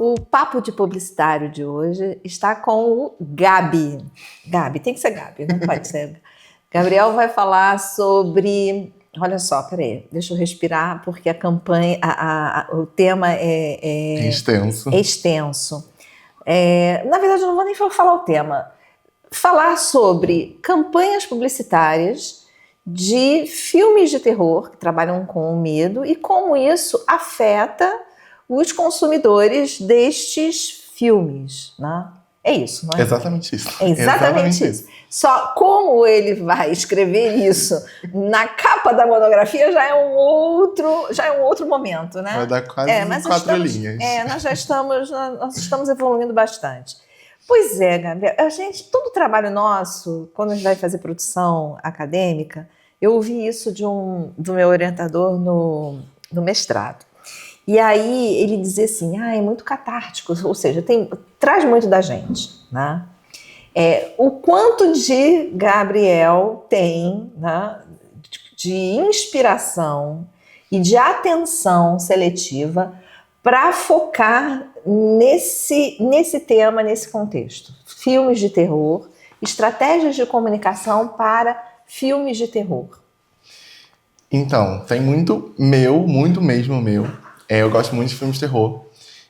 O papo de publicitário de hoje está com o Gabi. Gabi, tem que ser Gabi, não pode ser. Gabriel vai falar sobre... Olha só, peraí, deixa eu respirar, porque a campanha, o tema é extenso. É extenso. Na verdade, eu não vou nem falar o tema. Falar sobre campanhas publicitárias de filmes de terror que trabalham com o medo e como isso afeta os consumidores destes filmes, né? É isso, não é? Exatamente isso. É exatamente isso. Só como ele vai escrever isso na capa da monografia já é um outro momento, né? Vai dar quase 4 linhas. Nós estamos evoluindo bastante. Pois é, Gabriel, todo o trabalho nosso, quando a gente vai fazer produção acadêmica, eu ouvi isso do meu orientador no mestrado. E aí ele dizia assim, é muito catártico, ou seja, traz muito da gente, né? O quanto de Gabriel tem, né, de inspiração e de atenção seletiva para focar nesse tema, nesse contexto. Filmes de terror, estratégias de comunicação para filmes de terror. Então, tem muito mesmo meu. Eu gosto muito de filmes de terror.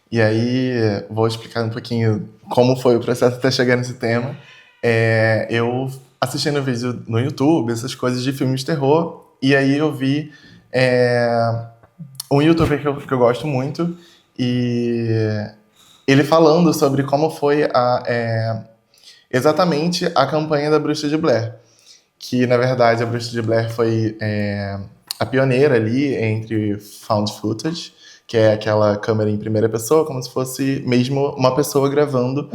E aí, vou explicar um pouquinho como foi o processo até chegar nesse tema. Eu assistindo vídeo no YouTube, essas coisas de filmes de terror, e aí eu vi um youtuber que eu gosto muito, e ele falando sobre como foi exatamente a campanha da Bruxa de Blair. Que, na verdade, a Bruxa de Blair foi a pioneira ali entre found footage, que é aquela câmera em primeira pessoa, como se fosse mesmo uma pessoa gravando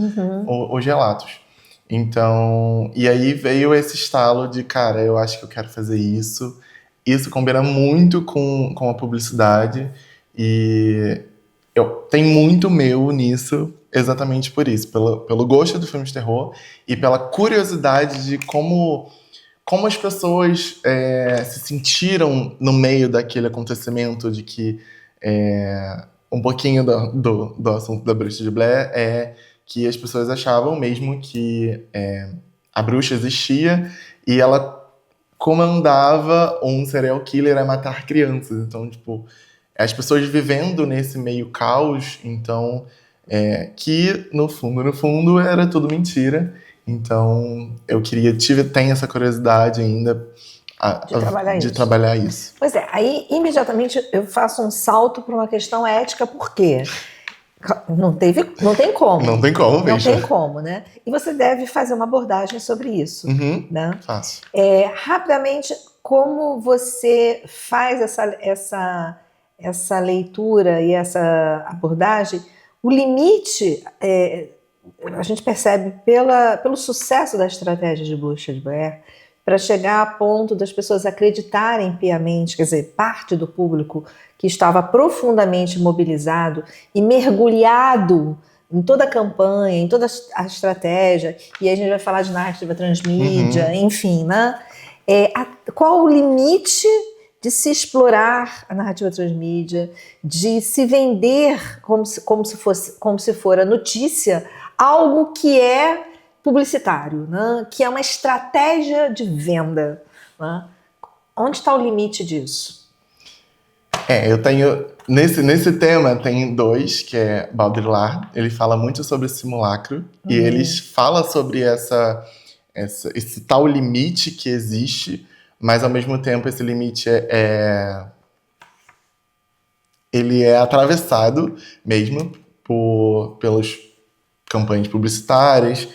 os relatos. Então, e aí veio esse estalo de, cara, eu acho que eu quero fazer isso. Isso combina muito com a publicidade e tem muito meu nisso exatamente por isso, pelo gosto do filme de terror e pela curiosidade de como as pessoas se sentiram no meio daquele acontecimento, de que um pouquinho do assunto da Bruxa de Blair é que as pessoas achavam mesmo que a bruxa existia e ela comandava um serial killer a matar crianças. Então, tipo, as pessoas vivendo nesse meio caos, então, que no fundo era tudo mentira. Então, tenho essa curiosidade ainda de trabalhar isso. Pois é, aí imediatamente eu faço um salto para uma questão ética, por quê? Não tem como. Não tem como, veja. Não tem como, né? E você deve fazer uma abordagem sobre isso. Né? Faço. Rapidamente, como você faz essa leitura e essa abordagem, o limite, a gente percebe pelo sucesso da estratégia de Bruxa de Blair, para chegar a ponto das pessoas acreditarem piamente, quer dizer, parte do público que estava profundamente mobilizado e mergulhado em toda a campanha, em toda a estratégia, e aí a gente vai falar de narrativa transmídia, enfim, né? Qual o limite de se explorar a narrativa transmídia, de se vender como se for a notícia, algo que é publicitário, né? Que é uma estratégia de venda, né? Onde está o limite disso? Eu tenho... Nesse tema tem 2, que é Baudrillard. Ele fala muito sobre simulacro. E ele fala sobre esse tal limite que existe, mas ao mesmo tempo esse limite ele é atravessado mesmo pelas campanhas publicitárias.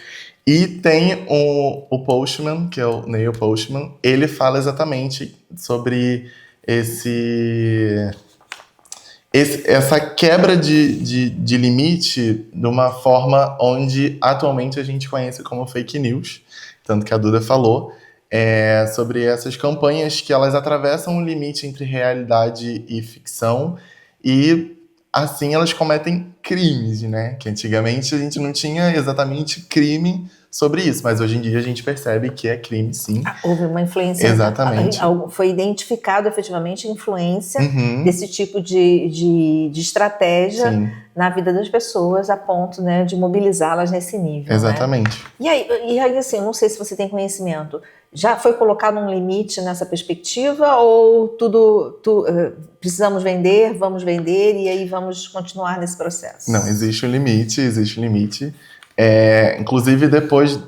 E tem o Postman, que é o Neil Postman, ele fala exatamente sobre essa quebra de limite de uma forma onde atualmente a gente conhece como fake news, tanto que a Duda falou, sobre essas campanhas que elas atravessam o limite entre realidade e ficção e assim elas cometem crimes, né? Que antigamente a gente não tinha exatamente crime sobre isso. Mas hoje em dia a gente percebe que é crime, sim. Houve uma influência. Exatamente. Foi identificado efetivamente a influência Uhum. desse tipo de estratégia Sim, na vida das pessoas, a ponto, né, de mobilizá-las nesse nível. exatamente. Né? E aí, assim, eu não sei se você tem conhecimento. Já foi colocado um limite nessa perspectiva ou precisamos vender, vamos vender e aí vamos continuar nesse processo? Não, existe um limite, existe um limite. Inclusive, depois,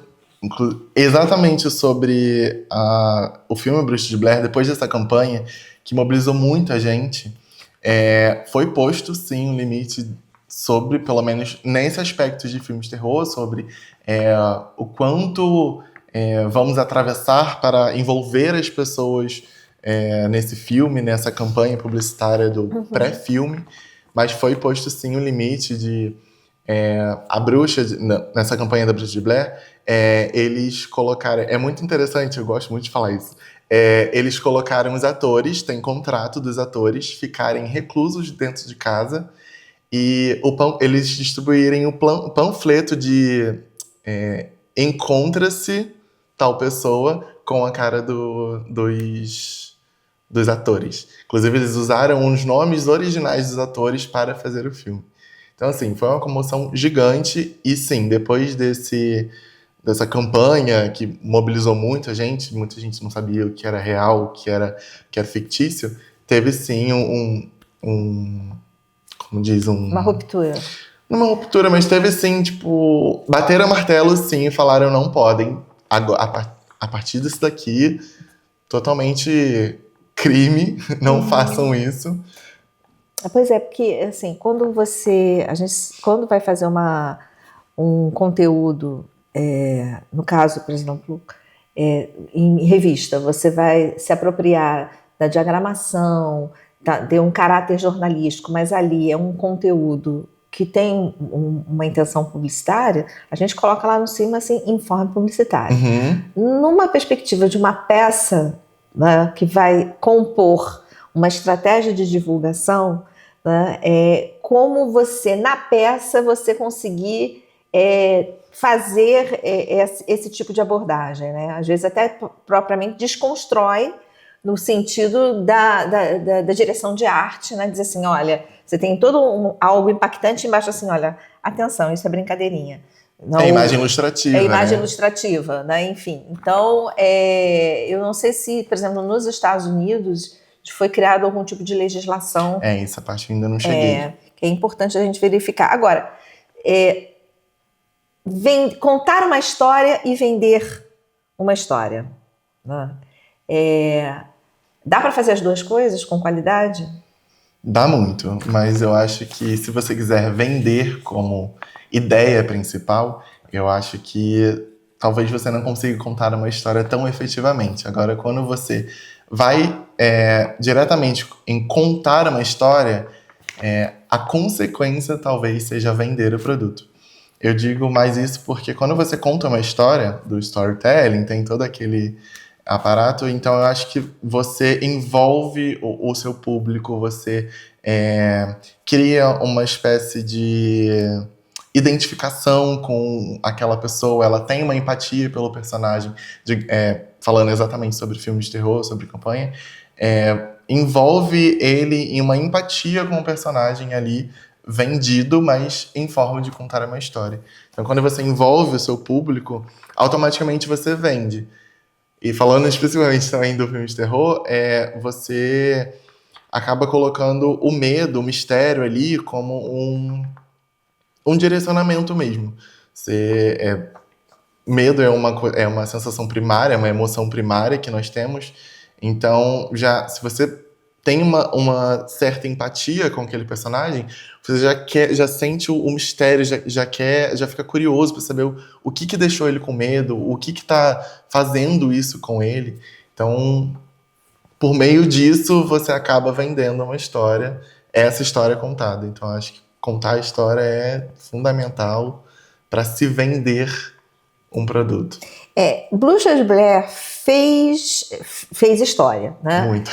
exatamente sobre o filme Bruxa de Blair, depois dessa campanha, que mobilizou muita gente, foi posto, sim, um limite sobre, pelo menos nesse aspecto de filmes de terror, sobre o quanto vamos atravessar para envolver as pessoas nesse filme, nessa campanha publicitária do pré-filme, mas foi posto, sim, um limite de a bruxa, nessa campanha da Bruxa de Blair, eles colocaram... É muito interessante, eu gosto muito de falar isso. Eles colocaram os atores, tem contrato dos atores, ficarem reclusos dentro de casa e eles distribuírem o panfleto de encontra-se tal pessoa com a cara dos atores. Inclusive, eles usaram os nomes originais dos atores para fazer o filme. Então, assim, foi uma comoção gigante. E, sim, depois dessa campanha que mobilizou muita gente não sabia o que era real, o que era fictício, teve, sim, como diz, Uma ruptura. Não uma ruptura, mas teve, sim, tipo... Bateram o martelo, sim, e falaram, não podem. A partir disso daqui, totalmente crime, não façam isso. Pois é, porque assim, quando vai fazer um conteúdo, no caso, por exemplo, em revista, você vai se apropriar da diagramação, ter um caráter jornalístico, mas ali é um conteúdo que tem uma intenção publicitária, a gente coloca lá no cima assim, informe publicitário. Uhum. Numa perspectiva de uma peça, né, que vai compor uma estratégia de divulgação, né, como você, na peça, você conseguir fazer esse tipo de abordagem, né? Às vezes até propriamente desconstrói no sentido da direção de arte, né? Dizer assim, olha, você tem algo impactante embaixo assim, olha, atenção, isso é brincadeirinha. Não, é imagem ilustrativa. É imagem ilustrativa, né? Enfim. Então, eu não sei se, por exemplo, nos Estados Unidos foi criado algum tipo de legislação. Essa parte eu ainda não cheguei. Que é importante a gente verificar. Agora, contar uma história e vender uma história. Né? Dá para fazer as duas coisas com qualidade? Dá muito, mas eu acho que se você quiser vender como ideia principal, eu acho que talvez você não consiga contar uma história tão efetivamente. Agora, quando você vai diretamente em contar uma história, a consequência talvez seja vender o produto. Eu digo mais isso porque quando você conta uma história do storytelling, tem todo aquele aparato, então eu acho que você envolve o seu público, você cria uma espécie de identificação com aquela pessoa, ela tem uma empatia pelo personagem, falando exatamente sobre filmes de terror, sobre campanha, envolve ele em uma empatia com o personagem ali, vendido, mas em forma de contar uma história. Então, quando você envolve o seu público, automaticamente você vende. E falando especificamente também do filme de terror, você acaba colocando o medo, o mistério ali como um direcionamento mesmo. Medo é uma sensação primária, é uma emoção primária que nós temos. Então, se você tem uma certa empatia com aquele personagem, você já sente o mistério, já fica curioso para saber o que deixou ele com medo, o que está fazendo isso com ele. Então, por meio disso, você acaba vendendo uma história, essa história contada. Então, acho que contar a história é fundamental para se vender um produto. Bruxa de Blair fez história, né? Muito.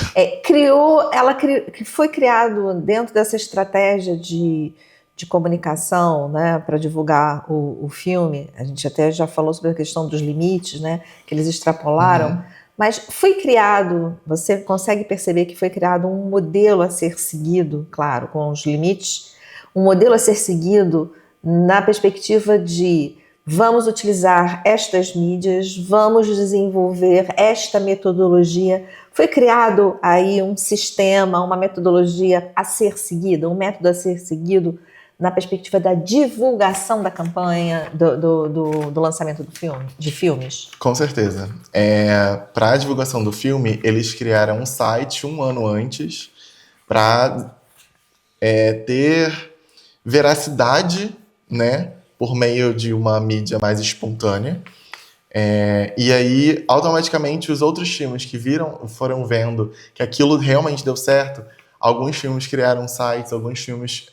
Foi criado dentro dessa estratégia de de comunicação, né, para divulgar o filme. A gente até já falou sobre a questão dos limites, né, que eles extrapolaram. Mas foi criado, você consegue perceber que foi criado um modelo a ser seguido, claro, com os limites, um modelo a ser seguido na perspectiva de vamos utilizar estas mídias, vamos desenvolver esta metodologia. Foi criado aí um sistema, uma metodologia a ser seguida, um método a ser seguido na perspectiva da divulgação da campanha do lançamento de filmes? Com certeza. Para a divulgação do filme, eles criaram um site um ano antes para ter veracidade, né, por meio de uma mídia mais espontânea. E aí, automaticamente, os outros filmes que foram vendo que aquilo realmente deu certo. Alguns filmes criaram sites, alguns filmes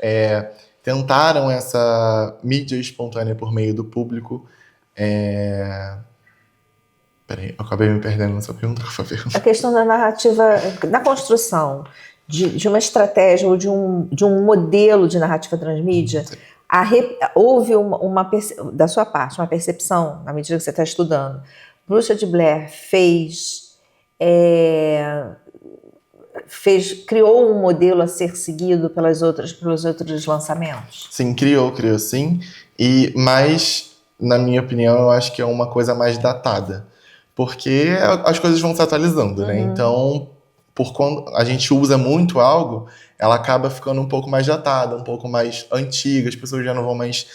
tentaram essa mídia espontânea por meio do público. Peraí, eu acabei me perdendo nessa pergunta. A questão da narrativa, da construção de uma estratégia ou de um modelo de narrativa transmídia, houve da sua parte, uma percepção, na medida que você está estudando. Bruxa de Blair criou um modelo a ser seguido pelos outros lançamentos? Sim, criou sim. Mas, na minha opinião, eu acho que é uma coisa mais datada. Porque as coisas vão se atualizando, né? Então, quando a gente usa muito algo, ela acaba ficando um pouco mais datada, um pouco mais antiga, as pessoas já não vão mais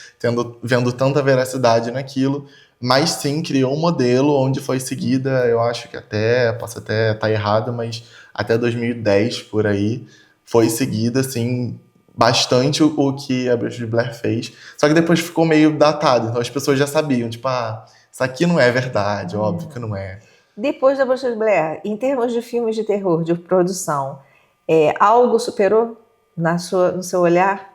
vendo tanta veracidade naquilo. Mas sim, criou um modelo onde foi seguida, eu acho que posso até estar errado, mas até 2010, por aí, foi seguida, assim, bastante o que a Bruxa de Blair fez. Só que depois ficou meio datado, então as pessoas já sabiam, tipo, isso aqui não é verdade, óbvio que não é. Depois da Bruxa de Blair, em termos de filmes de terror, de produção, algo superou no seu olhar?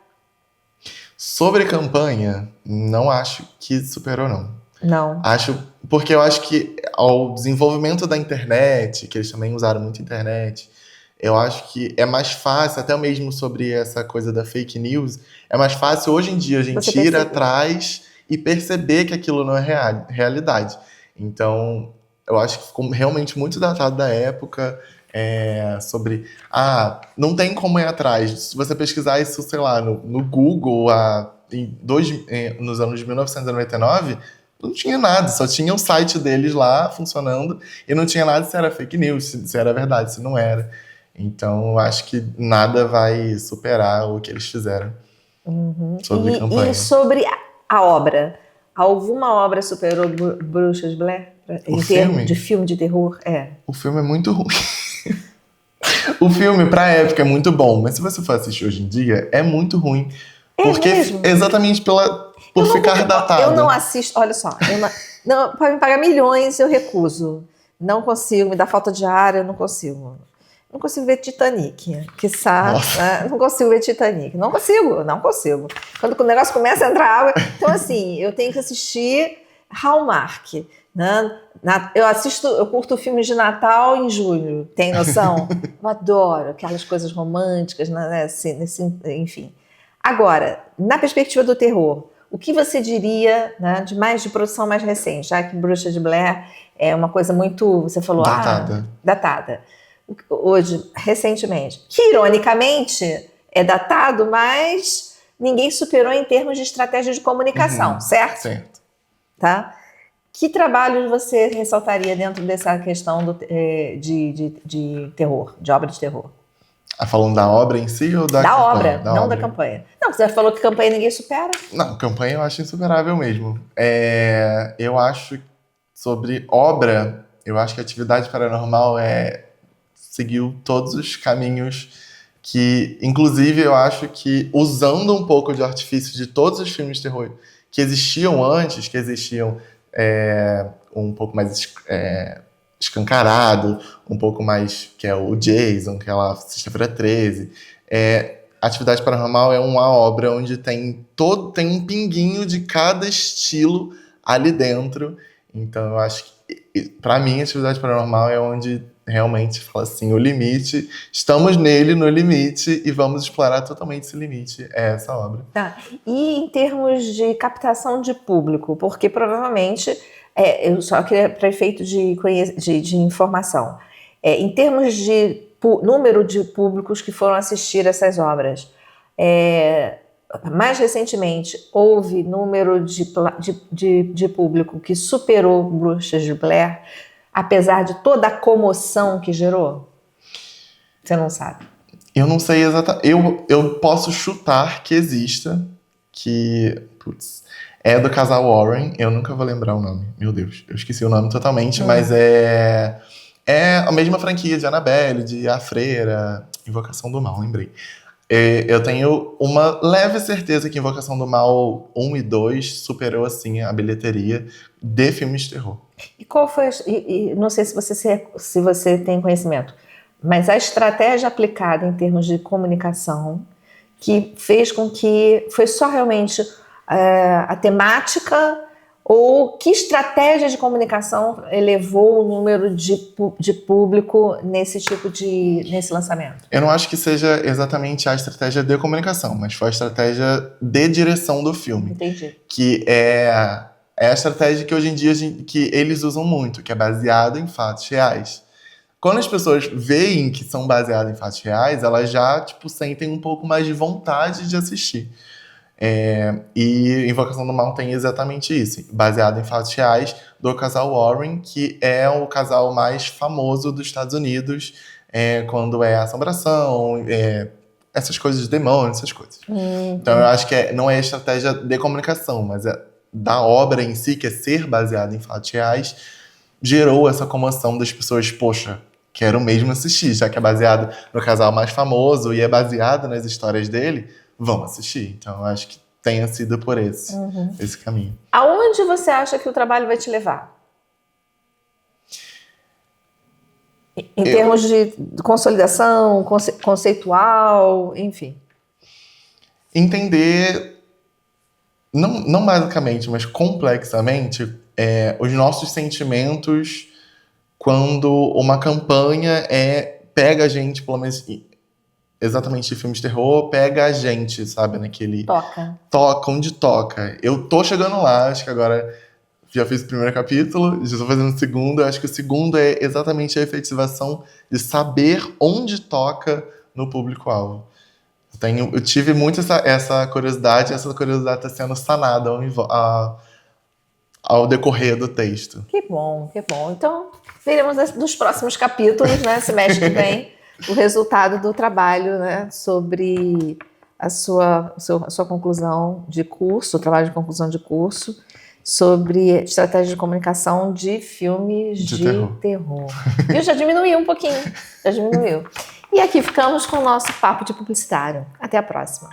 Sobre campanha, não acho que superou, não. Não. Porque eu acho que ao desenvolvimento da internet, que eles também usaram muito a internet, eu acho que é mais fácil, até mesmo sobre essa coisa da fake news, é mais fácil hoje em dia a gente ir atrás e perceber que aquilo não é realidade. Então, eu acho que ficou realmente muito datado da época, sobre... não tem como ir atrás. Se você pesquisar isso, sei lá, no Google, nos anos de 1999, não tinha nada, só tinha o site deles lá funcionando e não tinha nada se era fake news, se era verdade, se não era. Então, eu acho que nada vai superar o que eles fizeram sobre a campanha. E sobre a obra? Alguma obra superou Bruxa de Blair? Em termos de filme de terror? O filme é muito ruim. O filme, pra época, é muito bom, mas se você for assistir hoje em dia, é muito ruim. Porque mesmo? Exatamente por ficar datado. Eu não assisto, olha só, não, pode me pagar milhões, eu recuso. Não consigo, me dá falta de ar, eu não consigo. Não consigo ver Titanic, quiçá, né? Não consigo ver Titanic, não consigo. Quando o negócio começa a entrar água, então assim, eu tenho que assistir Hallmark, né? Eu curto filmes de Natal em julho, tem noção? Eu adoro aquelas coisas românticas, né? Enfim. Agora, na perspectiva do terror, o que você diria, né, de produção mais recente, já que Bruxa de Blair é uma coisa muito, você falou, datada. Hoje, recentemente, que ironicamente é datado, mas ninguém superou em termos de estratégia de comunicação, certo? Certo. Tá? Que trabalhos você ressaltaria dentro dessa questão de terror, de obra de terror? Falando da obra em si ou da campanha? Obra, não da campanha. Não, você falou que campanha ninguém supera. Não, campanha eu acho insuperável mesmo. Eu acho, sobre obra, eu acho que Atividade Paranormal seguiu todos os caminhos que, inclusive, eu acho que usando um pouco de artifício de todos os filmes de terror que existiam antes, que existiam um pouco mais escancarado, um pouco mais, que é o Jason, que é lá Sexta-feira 13. Atividade Paranormal é uma obra onde tem um pinguinho de cada estilo ali dentro. Então eu acho que, pra mim, Atividade Paranormal é onde realmente fala assim, o limite, estamos nele, no limite, e vamos explorar totalmente esse limite. É essa obra. Tá. E em termos de captação de público, porque provavelmente, eu só queria, para efeito de informação, em termos de número de públicos que foram assistir essas obras, mais recentemente, houve número de público que superou Bruxas de Blair, apesar de toda a comoção que gerou? Você não sabe? Eu não sei exatamente. Eu posso chutar que exista, que, putz, é do casal Warren. Eu nunca vou lembrar o nome. Meu Deus, eu esqueci o nome totalmente, mas é a mesma franquia de Annabelle, de A Freira, Invocação do Mal, lembrei. Eu tenho uma leve certeza que Invocação do Mal 1 e 2 superou, assim, a bilheteria de filmes de terror. E qual foi, não sei se você tem conhecimento, mas a estratégia aplicada em termos de comunicação que fez com que foi só realmente a temática, ou que estratégia de comunicação elevou o número de público nesse lançamento? Eu não acho que seja exatamente a estratégia de comunicação, mas foi a estratégia de direção do filme. Entendi. Que é a estratégia que hoje em dia que eles usam muito, que é baseada em fatos reais. Quando as pessoas veem que são baseadas em fatos reais, elas já sentem um pouco mais de vontade de assistir. E Invocação do Mal tem exatamente isso, baseado em fatos reais do casal Warren, que é o casal mais famoso dos Estados Unidos, quando é assombração, essas coisas de demônio, essas coisas. Então eu acho que não é estratégia de comunicação, mas da obra em si, que é ser baseada em fatos reais, gerou essa comoção das pessoas, poxa, quero mesmo assistir, já que é baseado no casal mais famoso e é baseado nas histórias dele, vamos assistir. Então, eu acho que tenha sido por esse caminho. Aonde você acha que o trabalho vai te levar? Em termos de consolidação, conceitual, enfim. Entender, não basicamente, mas complexamente, os nossos sentimentos quando uma campanha pega a gente, pelo menos exatamente de filmes de terror, pega a gente, sabe, naquele... Toca, onde toca. Eu tô chegando lá, acho que agora já fiz o primeiro capítulo, já estou fazendo o segundo, acho que o segundo é exatamente a efetivação de saber onde toca no público-alvo. Eu tive muito essa curiosidade, e essa curiosidade está sendo sanada ao decorrer do texto. Que bom, que bom. Então, veremos nos próximos capítulos, né, semestre que vem, o resultado do trabalho, né, sobre a sua conclusão de curso, o trabalho de conclusão de curso, sobre estratégia de comunicação de filmes de terror. Viu? Já diminuiu um pouquinho, já diminuiu. E aqui ficamos com o nosso papo de publicitário. Até a próxima.